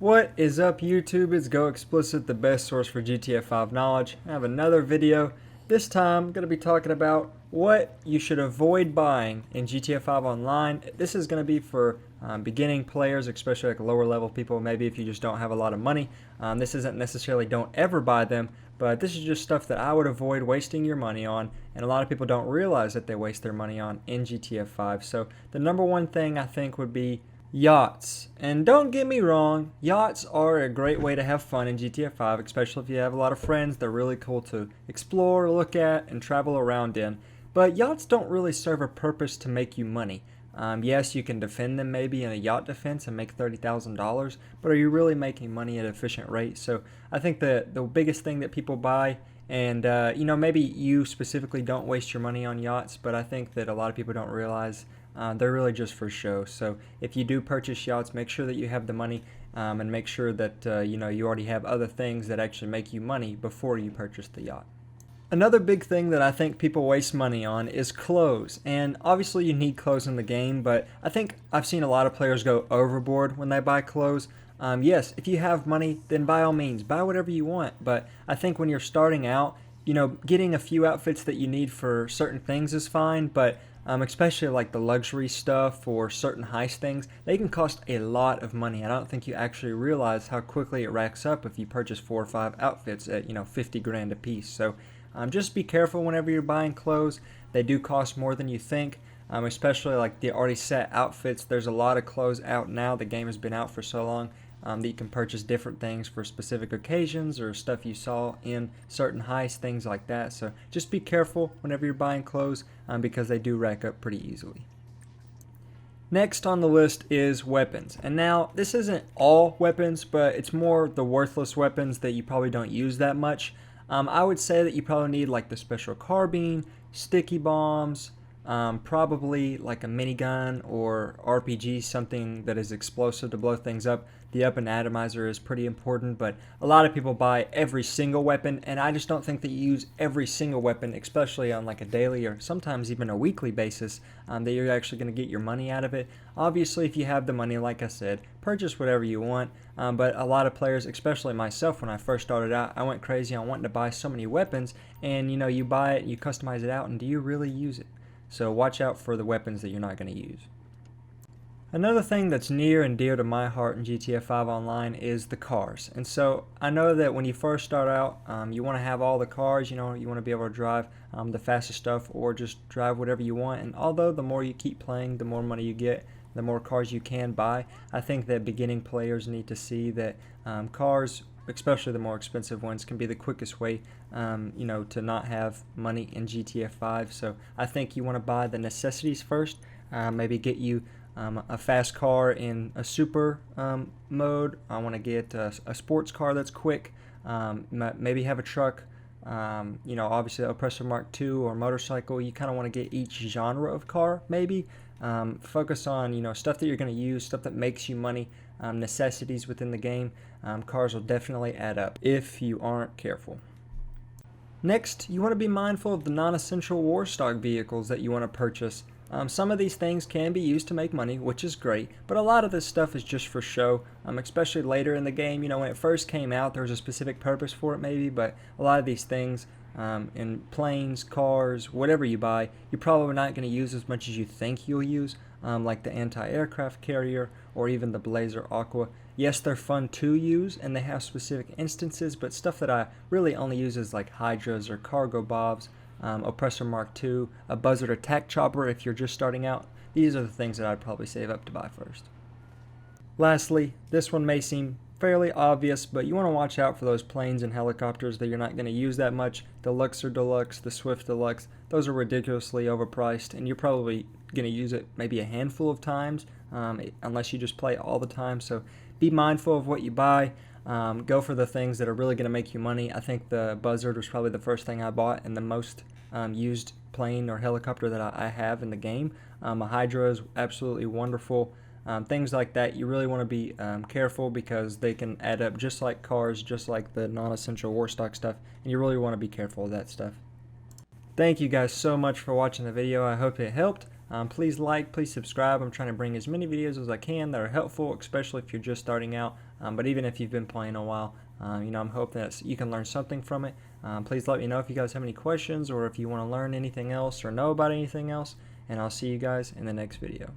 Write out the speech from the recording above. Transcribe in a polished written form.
What is up YouTube? It's Go Explicit, the best source for GTA 5 knowledge. I have another video. This time I'm going to be talking about what you should avoid buying in GTA 5 Online. This is going to be for beginning players, especially like lower level people, maybe if you just don't have a lot of money. This isn't necessarily don't ever buy them, but this is just stuff that I would avoid wasting your money on, and a lot of people don't realize that they waste their money on in GTA 5. So the number one thing I think would be yachts. And don't get me wrong, yachts are a great way to have fun in GTA 5, especially if you have a lot of friends. They're really cool to explore, look at, and travel around in. But yachts don't really serve a purpose to make you money. Yes, you can defend them maybe in a yacht defense and make $30,000, but are you really making money at an efficient rate? So I think the biggest thing that people buy, and maybe you specifically don't waste your money on yachts, but I think that a lot of people don't realize they're really just for show. So if you do purchase yachts, make sure that you have the money and make sure that you already have other things that actually make you money before you purchase the yacht. Another big thing that I think people waste money on is clothes, and obviously you need clothes in the game, but I think I've seen a lot of players go overboard when they buy clothes. Yes, if you have money, then by all means, buy whatever you want, but I think when you're starting out, getting a few outfits that you need for certain things is fine, but especially like the luxury stuff or certain heist things, they can cost a lot of money. I don't think you actually realize how quickly it racks up if you purchase 4 or 5 outfits at 50 grand a piece. So just be careful whenever you're buying clothes. They do cost more than you think, especially like the already set outfits. There's a lot of clothes out now. The game has been out for so long that you can purchase different things for specific occasions or stuff you saw in certain heists, things like that. So just be careful whenever you're buying clothes because they do rack up pretty easily. Next on the list is weapons. And now this isn't all weapons, but it's more the worthless weapons that you probably don't use that much. I would say that you probably need like the special carbine, sticky bombs, probably like a minigun or RPG, something that is explosive to blow things up. The up and atomizer is pretty important, but a lot of people buy every single weapon, and I just don't think that you use every single weapon, especially on like a daily or sometimes even a weekly basis, that you're actually going to get your money out of it. Obviously, if you have the money, like I said, purchase whatever you want, but a lot of players, especially myself when I first started out, I went crazy on wanting to buy so many weapons, and you buy it, you customize it out, and do you really use it? So watch out for the weapons that you're not going to use. Another thing that's near and dear to my heart in GTA 5 Online is the cars. And so I know that when you first start out, you want to have all the cars, you want to be able to drive the fastest stuff or just drive whatever you want. And although the more you keep playing, the more money you get, the more cars you can buy, I think that beginning players need to see that cars, especially the more expensive ones, can be the quickest way to not have money in GTA 5. So I think you want to buy the necessities first, maybe get you a fast car in a super mode. I want to get a sports car that's quick, maybe have a truck, obviously a Oppressor Mark II or motorcycle. You kind of want to get each genre of car, maybe. Focus on stuff that you're going to use, stuff that makes you money, necessities within the game. Cars will definitely add up if you aren't careful. Next, you want to be mindful of the non-essential Warstock vehicles that you want to purchase. Some of these things can be used to make money, which is great, but a lot of this stuff is just for show, especially later in the game. When it first came out, there was a specific purpose for it maybe, but a lot of these things in planes, cars, whatever you buy, you're probably not going to use as much as you think you'll use, like the anti-aircraft carrier or even the Blazer Aqua. Yes, they're fun to use and they have specific instances, but stuff that I really only use is like Hydras or Cargo Bobs, Oppressor Mark II, a Buzzard Attack Chopper if you're just starting out. These are the things that I'd probably save up to buy first. Lastly, this one may seem fairly obvious, but you want to watch out for those planes and helicopters that you're not going to use that much. The Luxor Deluxe, the Swift Deluxe, those are ridiculously overpriced, and you're probably going to use it maybe a handful of times, unless you just play all the time. So be mindful of what you buy. Go for the things that are really going to make you money. I think the Buzzard was probably the first thing I bought and the most used plane or helicopter that I have in the game. A Hydra is absolutely wonderful. Things like that, you really want to be careful because they can add up just like cars, just like the non-essential Warstock stuff, and you really want to be careful of that stuff. Thank you guys so much for watching the video. I hope it helped. Please like, please subscribe. I'm trying to bring as many videos as I can that are helpful, especially if you're just starting out. But even if you've been playing a while, I'm hoping that you can learn something from it. Please let me know if you guys have any questions or if you want to learn anything else or know about anything else. And I'll see you guys in the next video.